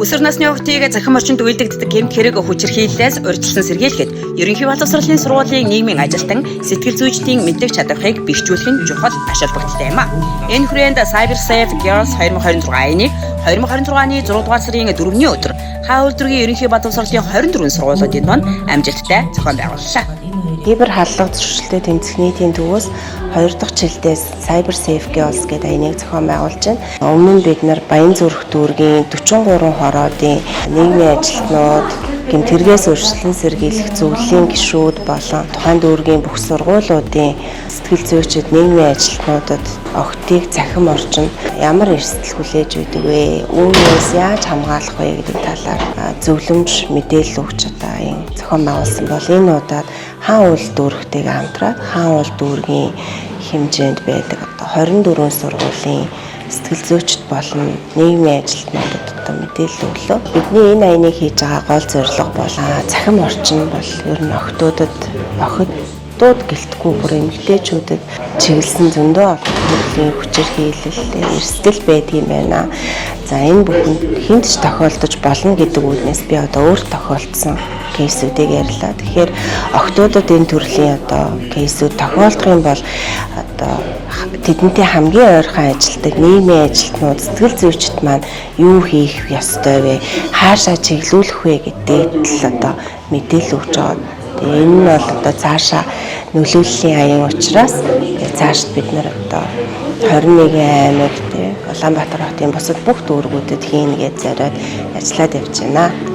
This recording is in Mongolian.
Өсвөр насны хүүхдийг захин орчинд үйлдэгддэг гэмт хэрэг хүчирхийллээс урьдчилан сэргийлэхэд ерөнхий боловсролын сургуулийн нийгмийн ажилтан сэтгэл зүйчдийн мэддэг чадварыг бэхжүүлэх нь чухал ач холбогдолтой юм а. Энэ хүрээнд Cyber Safe Girls 2026-ны 2026-ны 6 дугаар сарын 4-ний өдөр хаа үйлдвэрийн ерөнхий боловсролын 24 сургуулиудын донд амжилттай зохион байгууллаа. Кибер халдлага зөрчилтэй тэмцэх нийтийн төвөөс 2 дахь жилдээс Cyber Safe Girls гэдэг аяныг зохион байгуулж байна. Өмнө нь бид нар Баянзүрх дүүргийн 43 хороодын нийгмийн ажилтнууд гэмт хэрэгээс өршлөн сэргийлэх зөвлөлийн гишүүд болон тухайн дүүргийн бүх сургуулиудын сэтгэл зүйчид нийгмийн ажилтнуудад охтыг цахим орчинд ямар эрсдэл хүлээж өгдөг вэ? Үүнээс яаж хамгаалах вэ гэдэг талаар зөвлөмж мэдээлэл өгч одоо энэ зохион байгуулсан бол энэ удаад хаан уул дүүрэгтэйгээ хамтраад хаан уул дүүргийн хэмжээнд байдаг одоо 24 сургуулийн сэтгэл зүйчд болон нийгмийн ажилтнуудад одоо мэдээлэл өглөө. Бидний энэ аяныг хийж байгаа гол зорилго бол цахим орчин бол ер нь охтууд гэлтгүй бүр эмэгтэйчүүдэд чиглэсэн зөндөө олон төрлийн хүчирхийлэл, эрсдэл байдаг юм байна. За энэ бүхэнд хүнд ч тохиолдож болно гэдэг үгнээс би одоо өөр тохиолдсон кейсүүдийг ярьлаа. Тэгэхээр охтуудад энэ төрлийн одоо кейсүүд тохиолдох юм бол одоо тэдэнтэй хамгийн ойрхон ажилтдаг нийгмийн ажилтнууд, сэтгэл зүйчид маань юу хийх ёстой вэ? Хаашаа чиглүүлэх вэ гэдэг л одоо мэдээлэл өгч байгаа. Энэ нь бол одоо цаашаа нөлөөллийн аян учраас цаашд бид нар одоо 21 аймаг Улаанбаатар хотын бусад бүх дүүргүүдэд хийнэ гэж зориод ажиллаад явж байна.